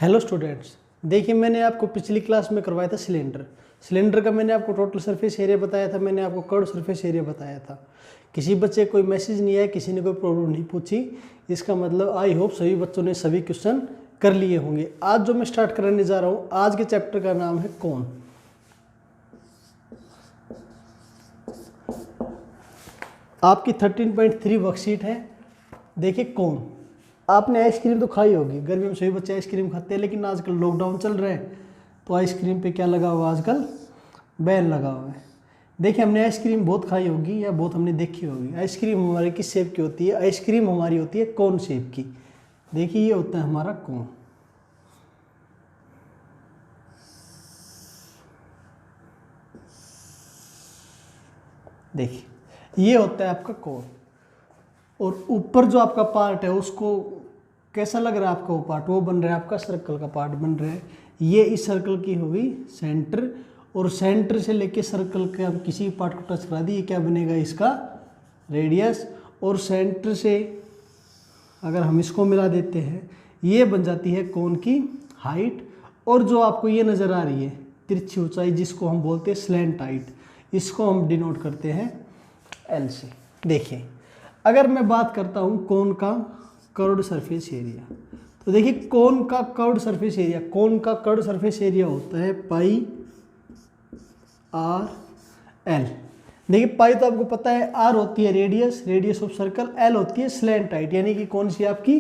Hello students, देखिए मैंने आपको पिछली क्लास में करवाया था सिलेंडर का मैंने आपको टोटल सरफेस एरिया बताया था, मैंने आपको कर्व सरफेस एरिया बताया था। किसी बच्चे कोई मैसेज नहीं आया, किसी ने कोई प्रॉब्लम नहीं पूछी। इसका मतलब आई होप सभी बच्चों ने सभी क्वेश्चन कर लिए होंगे। आज जो मैं स्टार्ट करने जा रहा हूँ, आज के चैप्टर का नाम है कोण। आपकी 13.3 वर्कशीट है। देखिए कोण, आपने आइसक्रीम तो खाई होगी, गर्मी में सभी बच्चे आइसक्रीम खाते हैं, लेकिन आजकल लॉकडाउन चल रहा है तो आइसक्रीम पे क्या लगा हुआ, आजकल बैन लगा हुआ है। देखिए हमने आइसक्रीम बहुत खाई होगी या बहुत हमने देखी होगी। आइसक्रीम हमारे किस शेप की होती है? आइसक्रीम हमारी होती है कोन शेप की। देखिए ये होता है हमारा कोण। देखिए ये होता है आपका कोण, और ऊपर जो आपका पार्ट है उसको कैसा लग रहा है आपका वो पार्ट? वो बन रहा है आपका सर्कल का पार्ट बन रहा है। ये इस सर्कल की होगी सेंटर, और सेंटर से लेके सर्कल के हम किसी पार्ट को टच करा दी, ये क्या बनेगा? इसका रेडियस। और सेंटर से अगर हम इसको मिला देते हैं, ये बन जाती है कोण की हाइट। और जो आपको ये नज़र आ रही है तिरछी ऊंचाई, जिसको हम बोलते हैं स्लैंट हाइट, इसको हम डिनोट करते हैं एल से। देखिए अगर मैं बात करता हूँ कोण का कर्व्ड सरफेस एरिया, तो देखिए कोण का कर्व्ड सरफेस एरिया, कोण का कर्व्ड सरफेस एरिया होता है पाई आर एल। देखिए पाई तो आपको पता है, आर होती है रेडियस ऑफ सर्कल, एल होती है स्लैंट हाइट, यानी कि कौन सी आपकी?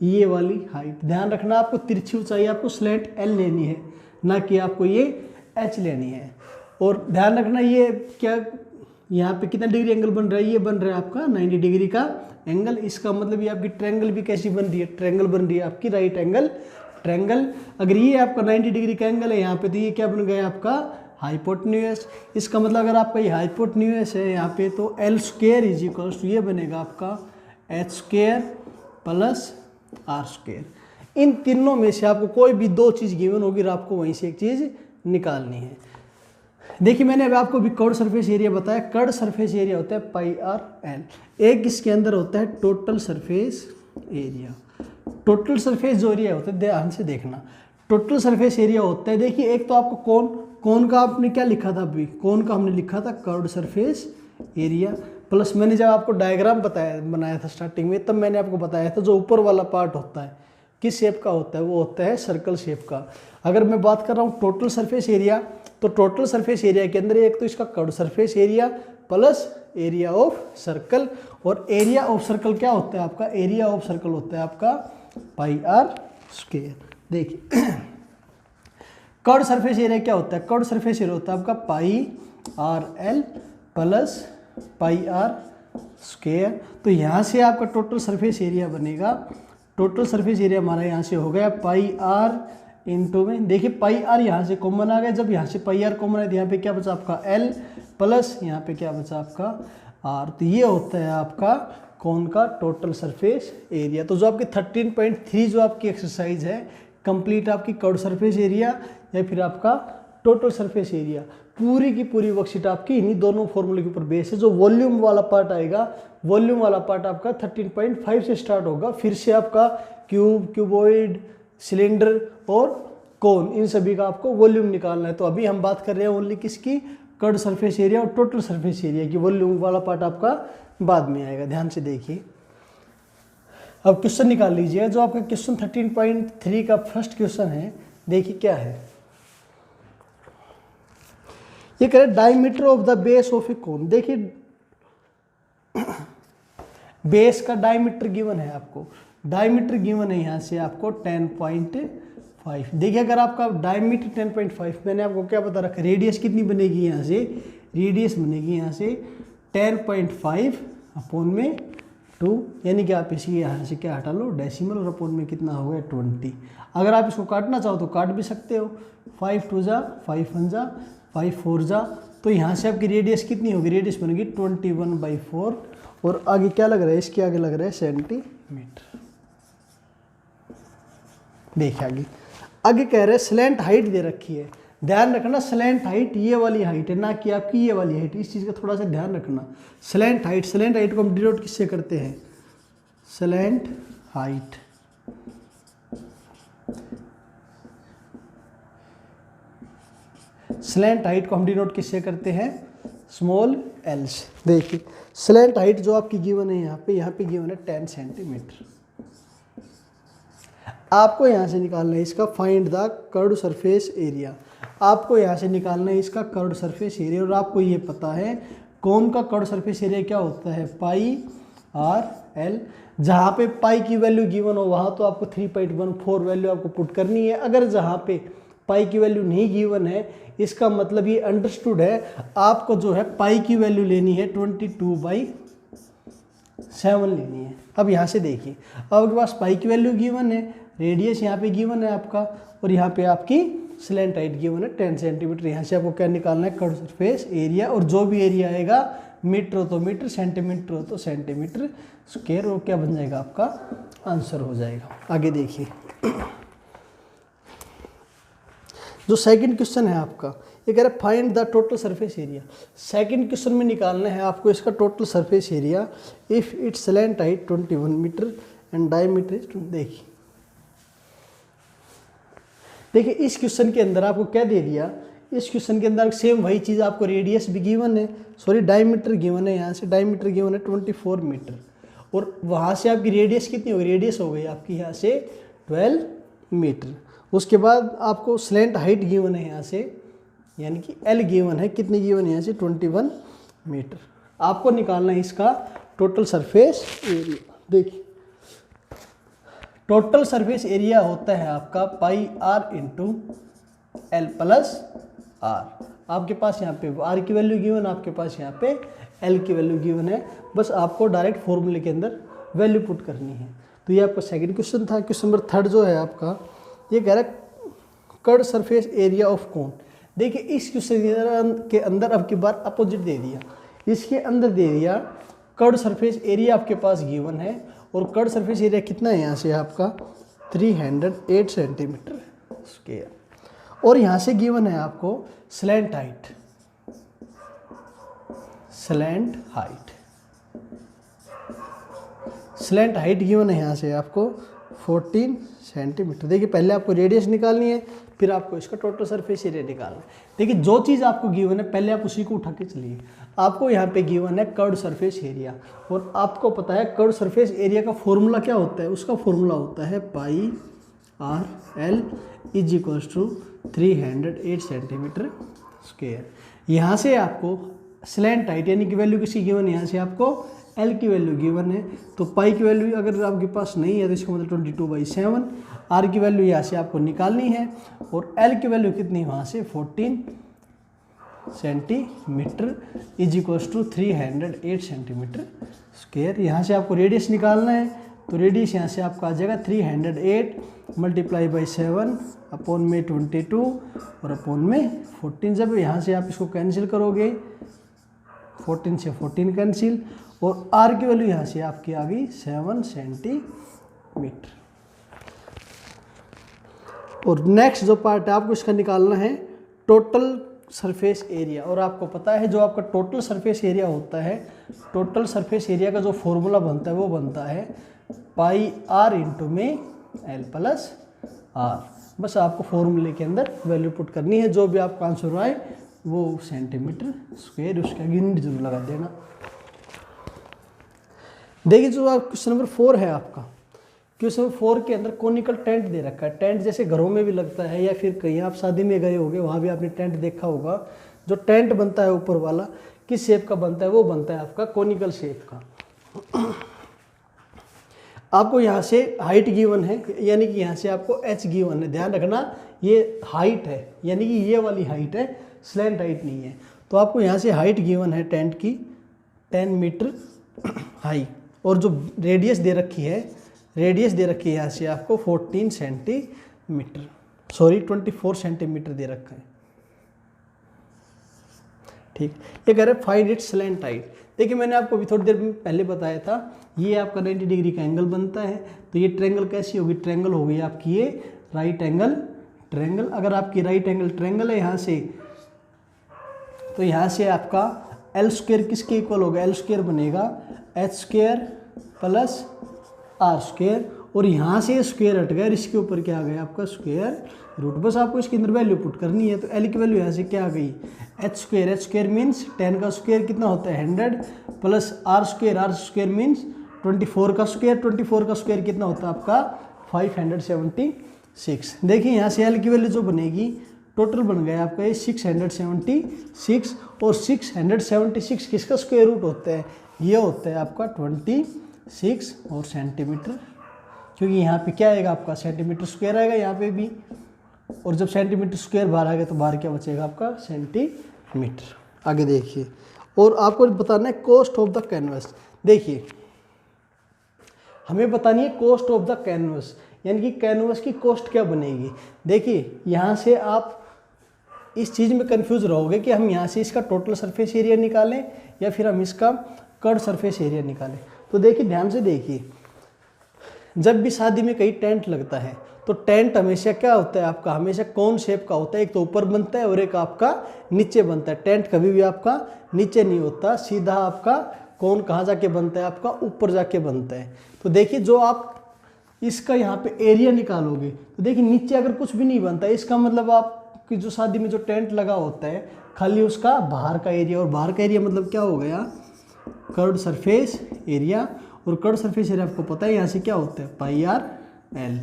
ये वाली हाइट। ध्यान रखना आपको तिरछी ऊंचाई आपको स्लैंट एल लेनी है, ना कि आपको ये एच लेनी है। और ध्यान रखना ये क्या, यहाँ पे कितना डिग्री एंगल बन रहा है? ये बन रहा है आपका 90 डिग्री का एंगल। इसका मतलब ये आपकी ट्रायंगल भी कैसी बन रही है? ट्रायंगल बन रही है आपकी राइट एंगल ट्रायंगल। अगर ये आपका 90 डिग्री का एंगल है यहाँ पे, तो ये क्या बन गया आपका? हाइपोटेन्यूज। इसका मतलब अगर आपका ये हाइपोटेन्यूज है यहाँ पे, तो L square is equals to ये बनेगा आपका H square plus R square. इन तीनों में से आपको कोई भी दो चीज़ गिवन होगी और आपको वहीं से एक चीज़ निकालनी है। देखिए मैंने अभी आपको भी कर्व्ड सरफेस एरिया बताया। कर्व्ड सरफेस एरिया होता है पाई आर एल। एक इसके अंदर होता है total surface area. Total surface जो एरिया होता है, ध्यान से देखना, टोटल सरफेस एरिया होता है। देखिए एक तो आपको कोण का आपने क्या लिखा था? अभी कोण का हमने लिखा था कर्व्ड सरफेस एरिया, प्लस मैंने जब आपको डायग्राम बनाया था स्टार्टिंग में, तब मैंने आपको बताया था जो ऊपर वाला पार्ट होता है किस शेप का होता है? वो होता है सर्कल शेप का। अगर मैं बात कर रहा हूँ टोटल सरफेस एरिया, तो टोटल सरफेस एरिया के अंदर एक तो इसका curved surface area plus area of circle. और एरिया ऑफ सर्कल क्या होता है आपका? एरिया ऑफ सर्कल होता है आपका पाई आर स्क्वायर। देखिए कर्व्ड सरफेस एरिया क्या होता है? कर्व्ड सरफेस एरिया होता है आपका pi R L plus pi R square. तो यहाँ से आपका टोटल सरफेस एरिया बनेगा, टोटल सरफेस एरिया हमारा यहाँ से हो गया पाई आर इंटू में, देखिए पाई आर यहाँ से कॉमन आ गया। जब यहाँ से पाई आर कॉमन है तो यहाँ पे क्या बचा आपका? एल प्लस यहाँ पे क्या बचा आपका? आर। तो ये होता है आपका कोण का टोटल सरफेस एरिया। तो जो आपकी 13.3 जो आपकी एक्सरसाइज है कंप्लीट, आपकी कर्व्ड सरफेस एरिया या फिर आपका टोटल सरफेस एरिया, पूरी की पूरी वर्कशीट आपकी इन्हीं दोनों फॉर्मूले के ऊपर बेस है। जो वॉल्यूम वाला पार्ट आएगा, वॉल्यूम वाला पार्ट आपका 13.5 से स्टार्ट होगा, फिर से आपका क्यूब, क्यूबॉइड, सिलेंडर और कोन, इन सभी का आपको वॉल्यूम निकालना है। तो अभी हम बात कर रहे हैं ओनली किसकी? कर्व्ड सरफेस एरिया और टोटल सरफेस एरिया की। वॉल्यूम वाला पार्ट आपका बाद में आएगा। ध्यान से देखिए, अब क्वेश्चन निकाल लीजिए। जो आपका क्वेश्चन 13.3 का फर्स्ट क्वेश्चन है, देखिए क्या है। ये कह रहे diameter of the base of a cone. देखिए बेस का डायमीटर गिवन है आपको, डायमीटर गिवन है यहाँ से आपको 10.5। देखिए अगर आपका डायमीटर 10.5, मैंने आपको क्या बता रखा, रेडियस कितनी बनेगी यहाँ से? रेडियस बनेगी यहाँ से 10.5 अपॉन में 2, यानी कि आप इसी यहाँ से क्या हटा लो? डेसिमल, और अपॉन में कितना हो गया? 20। अगर आप इसको काटना चाहो तो काट भी सकते हो। 5 2 जा 5 1 जा 5 4 जा, तो यहाँ से आपकी रेडियस कितनी होगी? रेडियस बनेगी 21/4, और आगे क्या लग रहा है? इसके आगे लग रहा है सेंटीमीटर। देखिए आगे कह रहे हैं स्लैंट हाइट दे रखी है। ध्यान रखना स्लैंट हाइट ये वाली हाइट है, ना कि आपकी ये वाली हाइट। इस चीज़ का थोड़ा सा ध्यान रखना। स्लैंट हाइट को हम डिनोट किससे करते हैं? स्लैंट हाइट स्लैंट हाइट को हम डिनोट किससे करते हैं, स्मॉल एल से। देखिए स्लैंट हाइट जो आपकी गिवन है यहाँ पे गिवन है 10 सेंटीमीटर। आपको यहाँ से निकालना है इसका find the curved surface area, आपको यहाँ से निकालना है इसका कर्व्ड सरफेस एरिया। और आपको ये पता है कौन का कर्व्ड सरफेस एरिया क्या होता है, पाई आर एल। जहाँ पे पाई की वैल्यू गिवन हो वहाँ तो आपको 3.14 वैल्यू आपको पुट करनी है। अगर जहाँ पे पाई की वैल्यू नहीं गिवन है, इसका मतलब ये अंडरस्टूड है आपको जो है पाई की वैल्यू लेनी है 22/7 लेनी है। अब यहाँ से देखिए, अब आपके पास पाई की वैल्यू गिवन है, रेडियस यहाँ पे गिवन है आपका, और यहाँ पे आपकी स्लैंट हाइट गिवन है 10 सेंटीमीटर। यहाँ से आपको क्या निकालना है, कर्व्ड सरफेस एरिया, और जो भी एरिया आएगा मीटर हो तो मीटर, सेंटीमीटर हो तो सेंटीमीटर स्क्वायर, और क्या बन जाएगा आपका आंसर हो जाएगा। आगे देखिए जो सेकंड क्वेश्चन है आपका, ये कह रहा है find the total surface area. Second question में निकालना है आपको इसका total surface area if it's slant height 21 metre and diameter is. देखिए इस क्वेश्चन के अंदर आपको क्या दे दिया, इस क्वेश्चन के अंदर सेम वही चीज़, आपको रेडियस भी गिवन है, सॉरी डायमीटर गिवन है, यहाँ से डायमीटर गिवन है 24 मीटर, और वहाँ से आपकी रेडियस कितनी हो गई, रेडियस हो गई आपकी यहाँ से 12 मीटर। उसके बाद आपको स्लैंट हाइट गिवन है यहाँ से, यानी कि एल गिवन है, कितनी गिवन है यहाँ से 21 मीटर। आपको निकालना है इसका टोटल सरफेस एरिया। देखिए टोटल सरफेस एरिया होता है आपका pi R into L plus R. आपके पास यहाँ पे आर की वैल्यू गिवन, आपके पास यहाँ पे एल की वैल्यू गिवन है, बस आपको डायरेक्ट फॉर्मूले के अंदर वैल्यू पुट करनी है। तो ये आपका सेकंड क्वेश्चन था। क्वेश्चन नंबर थर्ड जो है आपका, ये कह रहा है curved surface area of cone. देखिए इस क्वेश्चन के अंदर अब की बार अपोजिट दे दिया, इसके अंदर दे दिया कर्व्ड सरफेस एरिया आपके पास गिवन है, और कर्व्ड सरफेस एरिया कितना है यहाँ से आपका 308 सेंटीमीटर स्क्वायर, और यहाँ से गिवन है आपको slant height, slant height given है यहाँ से आपको 14 सेंटीमीटर। देखिए पहले आपको रेडियस निकालनी है, फिर आपको इसका टोटल सरफेस एरिया निकालना है। देखिए जो चीज़ आपको गिवन है पहले आप उसी को उठा के चलिए। आपको यहाँ पे गिवन है कर्व्ड सरफेस एरिया, और आपको पता है कर्व्ड सरफेस एरिया का फॉर्मूला क्या होता है, उसका फॉर्मूला होता है pi R L is equals to 308 centimetre square. यहाँ से आपको स्लैंट हाइट यानी कि वैल्यू किसी गिवन है, यहाँ से आपको एल की वैल्यू गिवन है, तो पाई की वैल्यू अगर आपके पास नहीं है तो इसका मतलब 22/7। आर की वैल्यू यहाँ से आपको निकालनी है, और एल की वैल्यू कितनी है वहाँ से 14 centimetre is equals to 308 centimetre square. यहाँ से आपको रेडियस निकालना है, तो रेडियस यहाँ से आपका आ जाएगा 308 मल्टीप्लाई बाई 7 अपॉन में 22 और अपॉन में 14। जब यहाँ से आप इसको कैंसिल करोगे 14 से 14 कैंसिल, और आर की वैल्यू यहाँ से आपकी आ गई 7 सेंटीमीटर। और नेक्स्ट जो पार्ट है आपको इसका निकालना है टोटल सरफेस एरिया। और आपको पता है जो आपका टोटल सरफेस एरिया होता है, टोटल सरफेस एरिया का जो फॉर्मूला बनता है वो बनता है पाई आर इंटू में एल प्लस आर। बस आपको फॉर्मूले के अंदर वैल्यू पुट करनी है, जो भी आपका आंसर आए वो सेंटीमीटर स्क्वायर, उसका यूनिट जरूर लगा देना। देखिए जो आप क्वेश्चन नंबर 4 है आपका, क्वेश्चन नंबर 4 के अंदर कोनिकल टेंट दे रखा है। टेंट जैसे घरों में भी लगता है, या फिर कहीं आप शादी में गए होंगे वहाँ भी आपने टेंट देखा होगा। जो टेंट बनता है ऊपर वाला किस शेप का बनता है, वो बनता है आपका कोनिकल शेप का। आपको यहाँ से हाइट गिवन है, यानी कि यहाँ से आपको एच गिवन है। ध्यान रखना ये हाइट है, यानी कि ये वाली हाइट है, स्लैंट हाइट नहीं है। तो आपको यहाँ से हाइट गिवन है टेंट की 10 मीटर हाई, और जो रेडियस दे रखी है, रेडियस दे रखी है यहाँ से आपको 14 सेंटीमीटर, सॉरी 24 सेंटीमीटर दे रखा है। ठीक, ये कह रहे हैं फाइंड इट्स स्लैंट हाइट। देखिए मैंने आपको अभी थोड़ी देर पहले बताया था, ये आपका 90 डिग्री का एंगल बनता है। तो ये ट्रायंगल कैसी होगी, ट्रायंगल होगी आपकी ये राइट एंगल ट्रायंगल। अगर आपकी राइट एंगल ट्रायंगल है यहाँ से, तो यहाँ से आपका एल स्क्वायर किसके इक्वल होगा, एल स्क्वायर बनेगा H square plus R square, और यहाँ से स्क्वायर हट गया, इसके ऊपर क्या आ गया आपका स्क्वायर रूट। बस आपको इसके अंदर वैल्यू पुट करनी है। तो एल की वैल्यू यहाँ से क्या आ गई एच स्क्वायर मीन्स 10 का स्क्वायर कितना होता है 100 प्लस आर स्क्वायर मीन्स 24 का स्क्वायर कितना होता है आपका 576। देखिए यहाँ से एल की वैल्यू जो बनेगी टोटल बन गया आपका ये 676 और 676 किसका स्क्वायर रूट होता है, ये होता है आपका 26 और सेंटीमीटर, क्योंकि यहाँ पे क्या आएगा आपका सेंटीमीटर स्क्वायर आएगा यहाँ पे भी, और जब सेंटीमीटर स्क्वायर बाहर आएगा तो बाहर क्या बचेगा आपका सेंटीमीटर। आगे देखिए, और आपको बताना है कॉस्ट ऑफ द कैनवस। देखिए हमें बतानी है कॉस्ट ऑफ द कैनवस, यानी कि कैनवस की कॉस्ट क्या बनेगी। देखिए यहाँ से आप इस चीज़ में कंफ्यूज रहोगे कि हम यहाँ से इसका टोटल सरफेस एरिया निकालें या फिर हम इसका कर्व सरफेस एरिया निकालें। तो देखिए ध्यान से देखिए, जब भी शादी में कहीं टेंट लगता है तो टेंट हमेशा क्या होता है आपका, हमेशा कौन शेप का होता है, एक तो ऊपर बनता है और एक आपका नीचे बनता है। टेंट कभी भी आपका नीचे नहीं होता, सीधा आपका कौन कहाँ जाके बनता है आपका ऊपर जाके बनता है। तो देखिए जो आप इसका यहाँ पे एरिया निकालोगे तो देखिए नीचे अगर कुछ भी नहीं बनता है, इसका मतलब आपकी जो शादी में जो टेंट लगा होता है खाली उसका बाहर का एरिया, और बाहर का एरिया मतलब क्या हो गया कर्व्ड सरफेस एरिया। और कर्व्ड सरफेस एरिया आपको पता है यहाँ से क्या होता है पाई आर एल।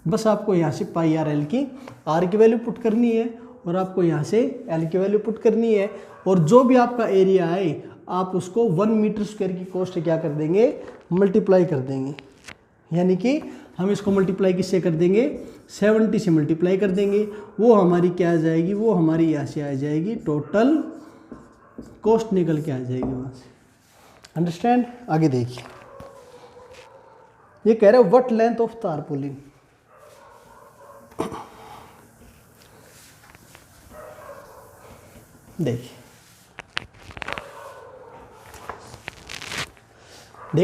बस आपको यहाँ से पाई आर एल की आर की वैल्यू पुट करनी है और आपको यहाँ से एल की वैल्यू पुट करनी है, और जो भी आपका एरिया आए आप उसको 1 मीटर स्क्वायर की कॉस्ट क्या कर देंगे मल्टीप्लाई कर देंगे। यानी कि हम इसको मल्टीप्लाई किससे कर देंगे 70 से मल्टीप्लाई कर देंगे, वो हमारी क्या आ जाएगी, वो हमारी यहाँ से आ जाएगी टोटल कॉस्ट निकल के आ जाएगी वहाँ से। अंडरस्टैंड। आगे देखिए, ये कह रहे हैं व्हाट लेंथ ऑफ तारपुलिन। देखिए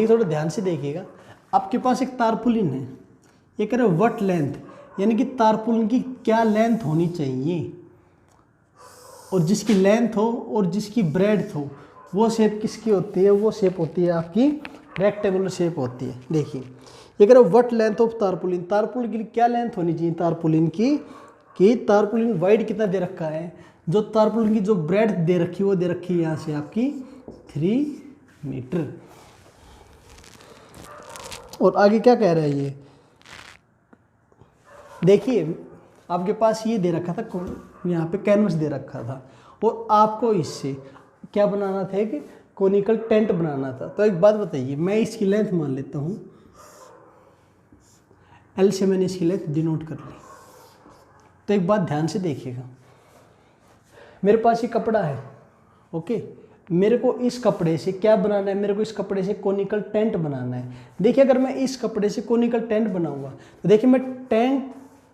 थोड़ा ध्यान से देखिएगा, आपके पास एक तारपुलिन है, ये कह रहे हैं व्हाट लेंथ, यानी कि तारपुलिन की क्या लेंथ होनी चाहिए, और जिसकी लेंथ हो और जिसकी ब्रेड्थ हो वो शेप किसकी होती है, वो शेप होती है आपकी रेक्टेंगुलर शेप होती है। देखिए ये कह रहे हैं what length of tarpaulin, tarpaulin की क्या लेंथ होनी चाहिए तारपुलिन की, कि तारपुलिन वाइड कितना दे रखा है, जो तारपुलिन की जो ब्रेड्थ दे रखी है वो दे रखी है यहाँ से आपकी 3 मीटर। और आगे क्या कह रहा है ये, देखिए आपके पास ये दे रखा था, यहाँ पे कैनवस दे रखा था और आपको इससे क्या बनाना था कि कोनिकल टेंट बनाना था। तो एक बात बताइए, मैं इसकी लेंथ मान लेता हूँ, एल से मैंने इसकी लेंथ डिनोट कर ली। तो एक बात ध्यान से देखिएगा, मेरे पास ये कपड़ा है, ओके, मेरे को इस कपड़े से क्या बनाना है, मेरे को इस कपड़े से कोनिकल टेंट बनाना है। देखिए अगर मैं इस कपड़े से कोनिकल टेंट बनाऊंगा तो देखिए मैं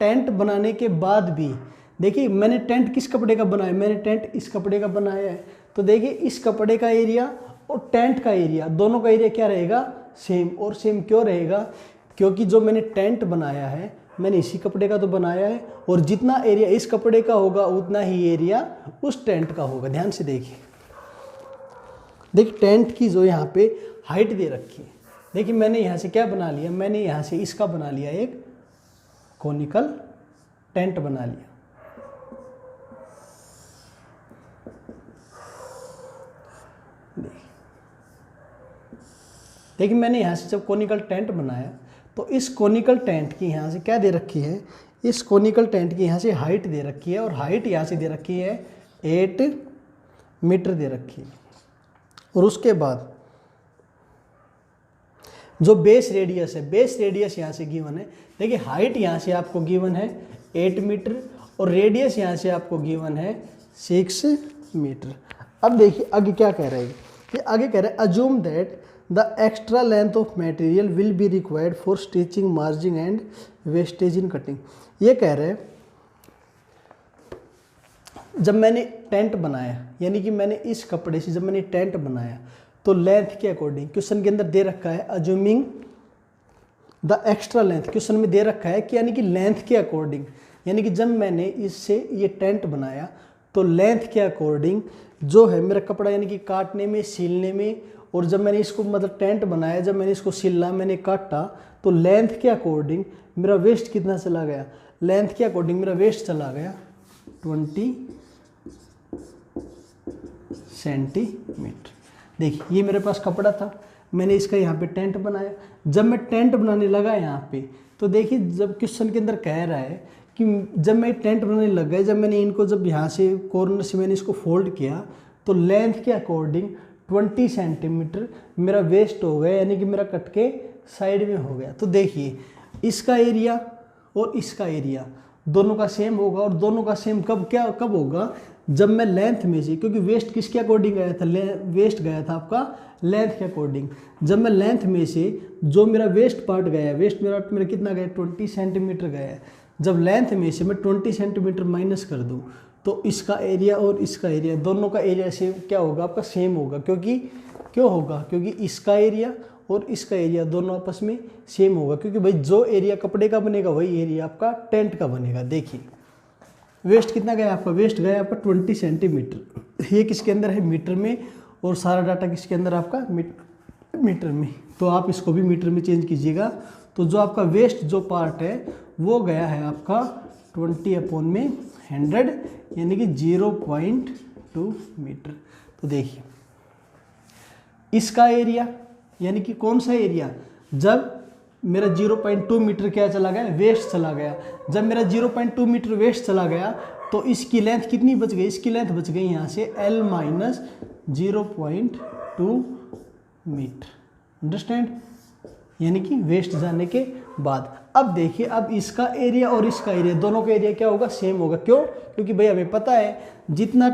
टेंट बनाने के बाद भी, देखिए मैंने टेंट किस कपड़े का बनाया, मैंने टेंट इस कपड़े का बनाया है। तो देखिए इस कपड़े का एरिया और टेंट का एरिया, दोनों का एरिया क्या रहेगा सेम। और सेम क्यों रहेगा, क्योंकि जो मैंने टेंट बनाया है मैंने इसी कपड़े का तो बनाया है, और जितना एरिया इस कपड़े का होगा उतना ही एरिया उस टेंट का होगा। ध्यान से देखिए, देखिए टेंट की जो यहाँ पे हाइट दे रखी है, देखिए मैंने यहाँ से क्या बना लिया, मैंने यहाँ से इसका बना लिया एक कोनिकल टेंट बना लिया। देखिए मैंने यहाँ से जब कोनिकल टेंट बनाया तो इस कोनिकल टेंट की यहाँ से क्या दे रखी है, इस कोनिकल टेंट की यहाँ से हाइट दे रखी है, और हाइट यहाँ से दे रखी है 8 मीटर दे रखी है। और उसके बाद जो बेस रेडियस है, बेस रेडियस यहाँ से गिवन है। देखिए हाइट यहाँ से आपको गिवन है 8 मीटर और रेडियस यहाँ से आपको गिवन है 6 मीटर। अब देखिए आगे क्या कह रहा है, ये आगे कह रहा है assume that the extra length of material will be required for stitching margin and wastage in cutting. ये कह रहे हैं जब मैंने टेंट बनाया, यानी कि मैंने इस कपड़े से जब मैंने टेंट बनाया तो लेंथ के अकॉर्डिंग क्वेश्चन के अंदर दे रखा है assuming the extra length, question में दे रखा है कि यानी कि लेंथ के अकॉर्डिंग, यानी कि जब मैंने इससे ये टेंट बनाया तो लेंथ के अकॉर्डिंग जो है मेरा कपड़ा यानी कि काटने में, सीलने में और जब मैंने इसको मतलब टेंट बनाया, जब मैंने इसको सिला, मैंने काटा, तो लेंथ के अकॉर्डिंग मेरा वेस्ट कितना चला गया, लेंथ के अकॉर्डिंग मेरा वेस्ट चला गया 20 सेंटीमीटर। देखिए ये मेरे पास कपड़ा था, मैंने इसका यहाँ पे टेंट बनाया। जब मैं टेंट बनाने लगा यहाँ पे, तो देखिए जब क्वेश्चन के अंदर कह रहा है कि जब मैं टेंट बनाने लग गया, जब मैंने इनको जब यहाँ से कॉर्नर से मैंने इसको फोल्ड किया, तो लेंथ के अकॉर्डिंग 20 सेंटीमीटर मेरा वेस्ट हो गया, यानी कि मेरा कट के साइड में हो गया। तो देखिए इसका एरिया और इसका एरिया दोनों का सेम होगा, और दोनों का सेम कब होगा, जब मैं लेंथ में से, क्योंकि वेस्ट किसके अकॉर्डिंग गया था, वेस्ट गया था आपका लेंथ के अकॉर्डिंग। जब मैं लेंथ में से जो मेरा वेस्ट पार्ट गया, वेस्ट मेरा कितना गया, 20 सेंटीमीटर गया है। जब लेंथ में से मैं 20 सेंटीमीटर माइनस कर दूं, तो इसका एरिया और इसका एरिया दोनों का एरिया से क्या होगा, आपका सेम होगा। क्यों होगा, क्योंकि इसका एरिया और इसका एरिया दोनों आपस में सेम होगा, क्योंकि भाई जो एरिया कपड़े का बनेगा वही एरिया आपका टेंट का बनेगा। देखिए वेस्ट कितना गया आपका, वेस्ट गया आपका 20 सेंटीमीटर। ये किसके अंदर है, मीटर में, और सारा डाटा किसके अंदर आपका मीटर में। तो आप इसको भी मीटर में चेंज कीजिएगा। तो जो आपका वेस्ट जो पार्ट है वो गया है आपका 20/100, यानी कि 0.2 मीटर। तो देखिए इसका एरिया, यानी कि कौन सा एरिया, जब मेरा 0.2 मीटर क्या चला गया, वेस्ट चला गया। जब मेरा 0.2 मीटर वेस्ट चला गया, तो इसकी लेंथ कितनी बच गई, इसकी लेंथ बच गई यहाँ से L माइनस 0.2 मीटर। अंडरस्टैंड, यानी कि वेस्ट जाने के बाद। अब देखिए, अब इसका एरिया और इसका एरिया दोनों का एरिया क्या होगा, सेम होगा। क्यों, क्योंकि भाई हमें पता है जितना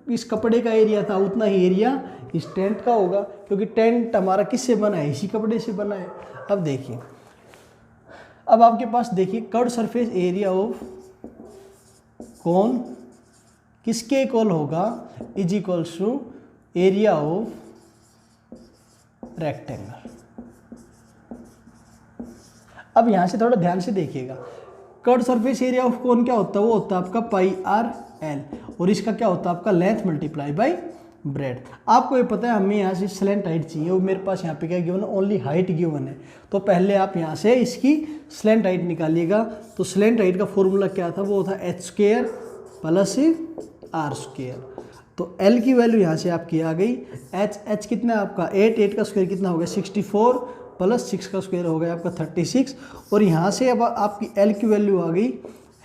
इस कपड़े का एरिया था उतना ही एरिया इस टेंट का होगा, क्योंकि टेंट हमारा किससे बना है, इसी कपड़े से बना है। अब देखिए, अब आपके पास देखिए कर्व सरफेस एरिया ऑफ कौन किसके इक्वल होगा, is equals to area of rectangle. अब यहां से थोड़ा ध्यान से देखिएगा, कर्व सरफेस एरिया ऑफ कौन क्या होता है, वो होता है आपका पाई आर एल, और इसका क्या होता है आपका लेंथ मल्टीप्लाई बाई ब्रेड। आपको ये पता है हमें यहाँ से स्लैंट हाइट चाहिए, वो मेरे पास यहाँ पे क्या गिवन है, ओनली हाइट गिवन है। तो पहले आप यहाँ से इसकी स्लैंट हाइट निकालिएगा। तो स्लैंट हाइट का फॉर्मूला क्या था, वो था h² प्लस r²। तो L की वैल्यू यहाँ से आपकी आ गई, h कितना है आपका 8 का स्क्वायर कितना हो गया 64 प्लस 6 का स्क्वायर हो गया आपका 36। और यहाँ से अब आपकी L की वैल्यू आ गई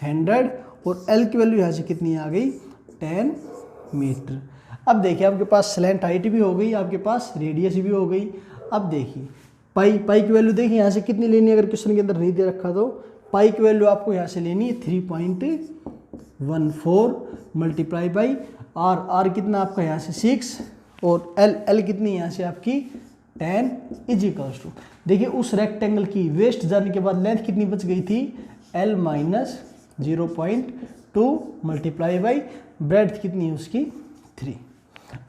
100, और L की वैल्यू यहाँ से कितनी आ गई 10 मीटर। अब देखिए आपके पास स्लैंट हाइट भी हो गई, आपके पास रेडियस भी हो गई। अब देखिए पाई की वैल्यू देखिए यहाँ से कितनी लेनी है, अगर क्वेश्चन के अंदर नहीं दे रखा तो पाई की वैल्यू आपको यहाँ से लेनी है 3.14 मल्टीप्लाई बाई आर कितना आपका यहाँ से 6, और एल कितनी यहाँ से आपकी 10 इज इक्वल्स टू। देखिए उस रेक्टेंगल की वेस्ट जाने के बाद लेंथ कितनी बच गई थी, L minus 0.2 multiply by breadth कितनी है उसकी 3।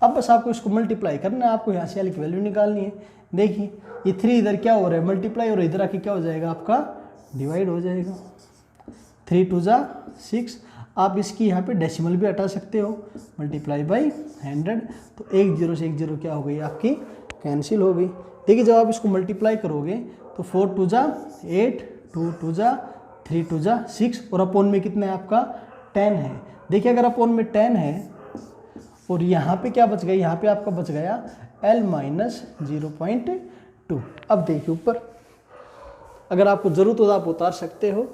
अब बस आपको इसको मल्टीप्लाई करना है, आपको यहाँ से L की वैल्यू निकालनी है। देखिए ये 3 इधर क्या हो रहा है मल्टीप्लाई, और इधर आके क्या हो जाएगा आपका डिवाइड हो जाएगा। 3 2 जा 6। आप इसकी यहाँ पे डेसिमल भी हटा सकते हो, मल्टीप्लाई बाई 100। तो 1 0 से 1 0 क्या हो गई आपकी कैंसिल हो गई। देखिए जब आप इसको मल्टीप्लाई करोगे तो 4 2 जा 8, 2 2 जा 3 2 जा 6, और अपोन में कितना है आपका 10 है। देखिए अगर अपोन में 10 है और यहाँ पे क्या बच गया, यहाँ पे आपका बच गया L माइनस 0.2। अब देखिए ऊपर, अगर आपको ज़रूरत हो तो आप उतार सकते हो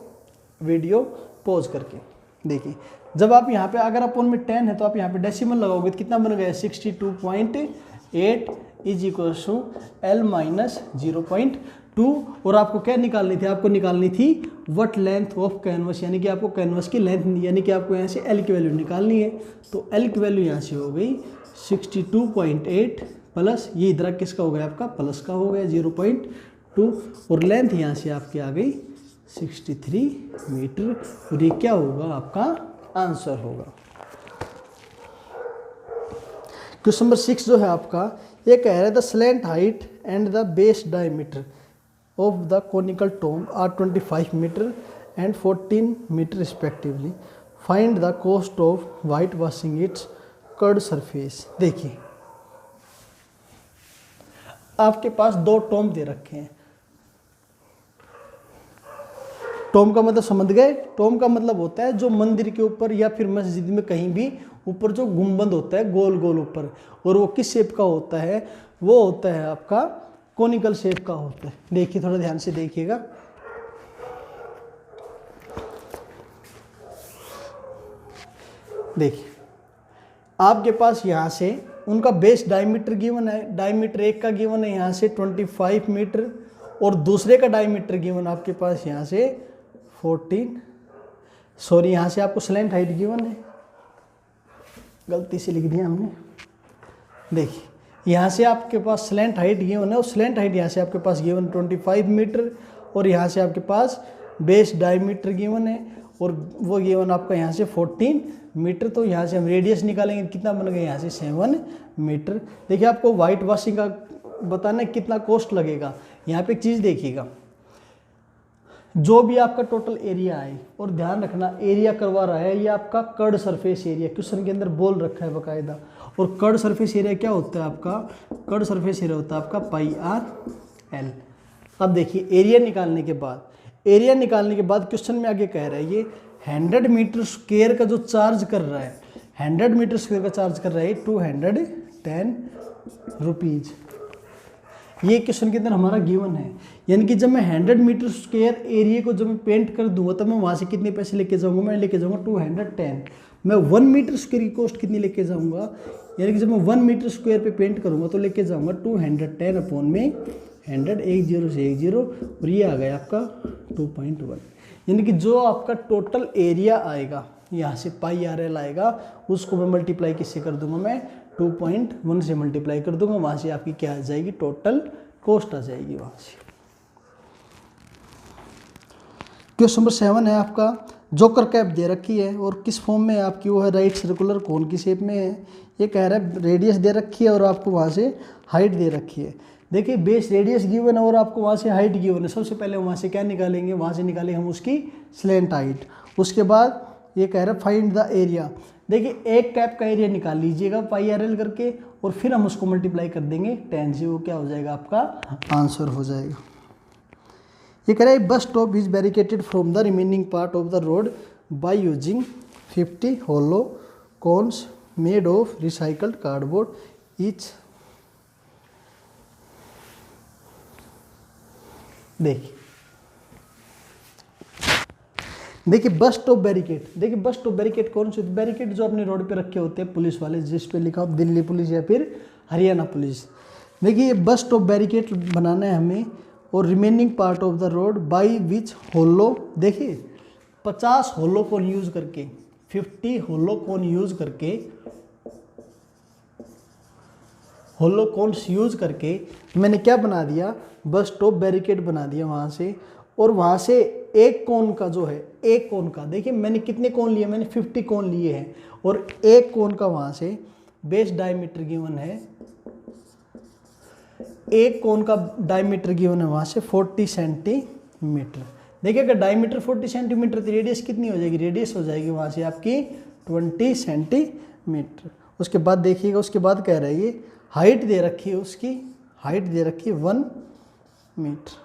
वीडियो पॉज करके। देखिए जब आप यहाँ पे अगर अपोन में 10 है तो आप यहाँ पे डेसिमल लगाओगे तो कितना बन गया 62.8 is equal to L minus 0.2। और आपको क्या निकालनी थी, आपको निकालनी थी व्हाट लेंथ ऑफ कैनवस, यानी कि आपको कैनवस की लेंथ, यानी कि आपको यहाँ से L की वैल्यू निकालनी है। तो L की वैल्यू यहाँ से हो गई 62.8 प्लस ये इधर किसका हो गया आपका प्लस का हो गया 0.2, और लेंथ यहाँ से आपकी आ गई 63 मीटर। और ये क्या होगा आपका आंसर होगा। क्वेश्चन नंबर 6 जो है आपका, ये कह रहा है the slant height and the base diameter of the conical tomb are 25 metre and 14 metre respectively, find the cost of white washing its curved surface. देखिए आपके पास दो टॉम दे रखे हैं। टॉम का मतलब समझ गए? टॉम का मतलब होता है जो मंदिर के ऊपर या फिर मस्जिद में कहीं भी ऊपर जो गुंबद होता है गोल गोल ऊपर, और वो किस शेप का होता है? वो होता है आपका कोनिकल शेप का होता है। देखिए थोड़ा ध्यान से देखिएगा। देखिए आपके पास यहाँ से उनका बेस डायमीटर गिवन है, डायमीटर एक का गिवन है यहाँ से 25 मीटर, और दूसरे का डायमीटर गिवन आपके पास यहाँ से 14, सॉरी यहाँ से आपको स्लैंट हाइट गिवन है, गलती से लिख दिया हमने। देखिए यहाँ से आपके पास स्लैंट हाइट गिवन है, और स्लैंट हाइट यहाँ से आपके पास गिवन 25 मीटर, और यहाँ से आपके पास बेस डायमीटर गिवन है, और वो गिवन आपका यहाँ से 14 मीटर। तो यहाँ से हम रेडियस निकालेंगे, कितना बन गया यहाँ से 7 मीटर। देखिए आपको वाइट वॉशिंग का बताना कितना कॉस्ट लगेगा। यहाँ पे एक चीज़ देखिएगा, जो भी आपका टोटल एरिया है, और ध्यान रखना एरिया करवा रहा है ये आपका कर्ड सरफेस एरिया, क्वेश्चन के अंदर बोल रखा है बाकायदा। और कर्ड सरफेस एरिया क्या होता है आपका? कर्ड सरफेस एरिया होता है आपका πr/l। अब देखिए एरिया निकालने के बाद, एरिया निकालने के बाद क्वेश्चन में आगे कह रहा है ये 100 मीटर स्क्वायर का जो चार्ज कर रहा है, 100 मीटर स्क्वायर का चार्ज कर रहा है 210 रुपीज़। ये क्वेश्चन के अंदर हमारा गिवन है, यानी कि जब मैं 100 मीटर स्क्वायर एरिया को जब मैं पेंट कर दूंगा तो मैं वहाँ से कितने पैसे लेके जाऊँगा? मैं लेके जाऊँगा 210। मैं 1 मीटर स्क्वायर की कॉस्ट कितनी लेके जाऊँगा? यानी कि जब मैं 1 मीटर स्क्वायर पे पेंट करूँगा तो लेके जाऊँगा 210 अपॉन में 100, 1 0 से 1 0, और ये आ गया आपका 2.1। यानी कि जो आपका टोटल एरिया आएगा यहाँ से πr/l आएगा, उसको मैं मल्टीप्लाई किससे कर दूंगा? मैं 2.1 से मल्टीप्लाई कर दूंगा। वहाँ से आपकी क्या आ जाएगी? टोटल कॉस्ट आ जाएगी वहाँ से। क्वेश्चन नंबर 7 है आपका, जोकर कैप दे रखी है और किस फॉर्म में आपकी वो है? राइट सर्कुलर कोन की शेप में है। ये कह रहा है रेडियस दे रखी है और आपको वहाँ से हाइट दे रखी है। देखिए बेस रेडियस गिवन है और आपको वहाँ से हाइट गिवन है। सबसे पहले वहाँ से क्या निकालेंगे? वहाँ से निकालेंगे हम उसकी स्लैंट हाइट। उसके बाद ये कह रहा है फाइंड द एरिया। देखिए एक कैप का एरिया निकाल लीजिएगा πr/l करके, और फिर हम उसको मल्टीप्लाई कर देंगे 10 से, वो क्या हो जाएगा? आपका आंसर हो जाएगा। ये कह रहा है bus stop is barricaded from the remaining part of the road by using 50 hollow cones made of recycled cardboard each. देखिए बस स्टॉप बैरिकेड। देखिए बस स्टॉप बैरिकेड कौन से? बैरिकेड जो अपने रोड पे रखे होते हैं पुलिस वाले, जिस पे लिखा हो दिल्ली पुलिस या फिर हरियाणा पुलिस। देखिए ये बस स्टॉप बैरिकेड बनाना है हमें, और remaining part of the road by which hollow. देखिए 50 होलो कोन यूज करके, 50 होलो कोन यूज करके, होलो कोन्स यूज करके मैंने क्या बना दिया? बस स्टॉप बैरिकेड बना दिया वहाँ से। और वहाँ से एक कोन का जो है, एक कोन का, देखिए मैंने कितने कोन लिए? मैंने 50 कोन लिए हैं, और एक कोन का वहाँ से बेस डायमीटर गिवन है, एक कोन का डायमीटर गिवन है वहाँ से 40 सेंटीमीटर। देखिए अगर डायमीटर 40 सेंटीमीटर तो रेडियस कितनी हो जाएगी? रेडियस हो जाएगी वहाँ से आपकी 20 सेंटीमीटर। उसके बाद देखिएगा, उसके बाद कह रही है हाइट दे रखी है, उसकी हाइट दे रखी है 1 मीटर।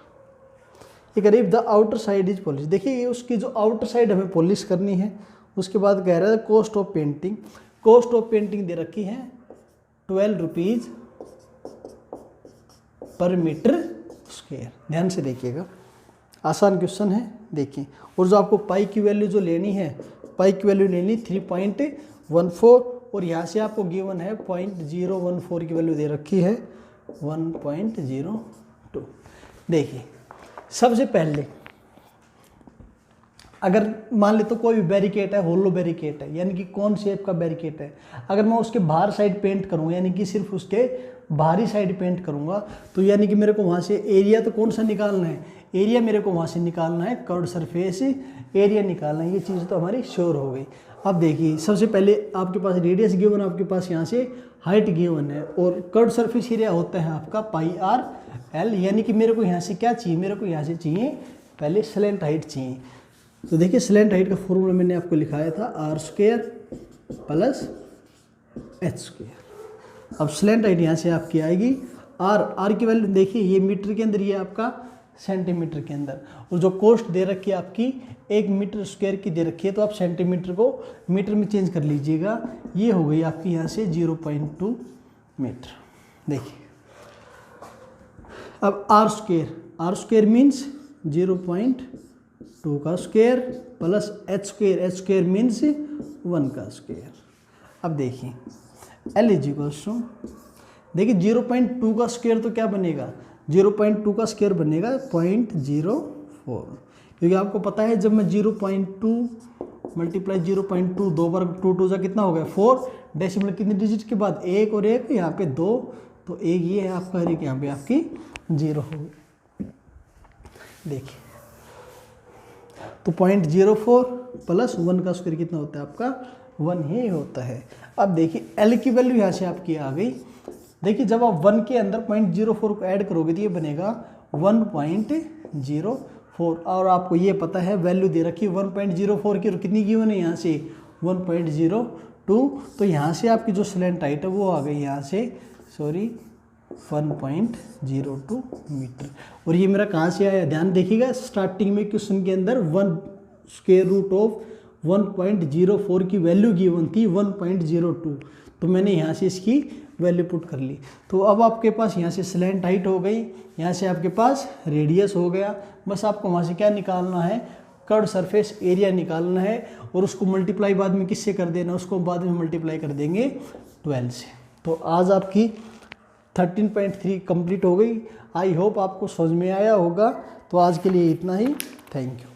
ये करीब the outer side is polish. देखिए ये उसकी जो आउटर साइड हमें पॉलिश करनी है। उसके बाद कह रहा है cost of painting. Cost of painting दे रखी है 12 रुपीज़ पर मीटर स्क्वायर। ध्यान से देखिएगा, आसान क्वेश्चन है। देखिए, और जो आपको पाई की वैल्यू जो लेनी है, पाई की वैल्यू लेनी 3.14, और यहाँ से आपको गिवन है 0.014 की वैल्यू दे रखी है 1.02। देखिए सबसे पहले अगर मान ले तो कोई भी बैरिकेड है, होलो बैरिकेड है, यानी कि कौन शेप का बैरिकेड है, अगर मैं उसके बाहर साइड पेंट करूँगा, यानी कि सिर्फ उसके बाहरी साइड पेंट करूँगा, तो यानी कि मेरे को वहाँ से एरिया तो कौन सा निकालना है? एरिया मेरे को वहाँ से निकालना है, कर्व सरफेस एरिया निकालना है। ये चीज़ तो हमारी श्योर हो गई। अब देखिए सबसे पहले आपके पास रेडियस गिवन, आपके पास यहाँ से हाइट गिवन है, और कर्व सरफेस एरिया होता है आपका πr/l। यानी कि मेरे को यहाँ से क्या चाहिए? मेरे को यहाँ से चाहिए पहले स्लैंट हाइट चाहिए। तो देखिए स्लैंट हाइट का फॉर्मूला मैंने आपको लिखाया था r² + h²। अब स्लैंट हाइट यहाँ से आपकी आएगी आर की वैल्यू देखिए, ये मीटर के अंदर, ये आपका सेंटीमीटर के अंदर, और जो कॉस्ट दे रखी है आपकी 1 मीटर स्क्वायर की दे रखी है, तो आप सेंटीमीटर को मीटर में चेंज कर लीजिएगा। ये हो गई आपकी यहाँ से 0.2 मीटर। देखिए अब आर स्क्वायर मीन्स 0.2 का square plus H square means 1 का स्क्वायर। अब देखिए एल इज इक्वल्स टू, देखिए 0.2 का स्क्वायर तो क्या बनेगा, 0.2 का स्क्वायर बनेगा 0.04, क्योंकि आपको पता है जब मैं 0.2 मल्टीप्लाई 0.2 दो बार 2 जा कितना हो गया 4, डेसिमल कितने डिजिट के बाद 1 और 1 यहाँ पे 2, तो 1 ये है आपका, एक यहाँ पे आपकी 0 हो गई। देखिए तो 0.04 प्लस 1 का स्क्वायर कितना होता है आपका 1 ही होता है। अब देखिए एल की वैल्यू यहाँ से आपकी आ गई। देखिए जब आप 1 के अंदर 0.04 को ऐड करोगे तो ये बनेगा 1.04, और आपको ये पता है वैल्यू दे रखी है 1.04 की, और कितनी की है यहाँ से 1.02, तो यहाँ से आपकी जो स्लैंट हाइट है वो आ गई यहाँ से 1.02 मीटर। और ये मेरा कहाँ से आया, ध्यान देखिएगा स्टार्टिंग में क्वेश्चन के अंदर 1 स्क्वायर रूट ऑफ 1.04 की वैल्यू गिवन थी 1.02, तो मैंने यहाँ से इसकी वैल्यू पुट कर ली। तो अब आपके पास यहाँ से स्लैंट हाइट हो गई, यहाँ से आपके पास रेडियस हो गया, बस आपको वहाँ से क्या निकालना है, कर्व सरफेस एरिया निकालना है, और उसको मल्टीप्लाई बाद में किससे कर देना, उसको बाद में मल्टीप्लाई कर देंगे 12 से। तो आज आपकी 13.3 कंप्लीट हो गई। आई होप आपको समझ में आया होगा। तो आज के लिए इतना ही, थैंक यू।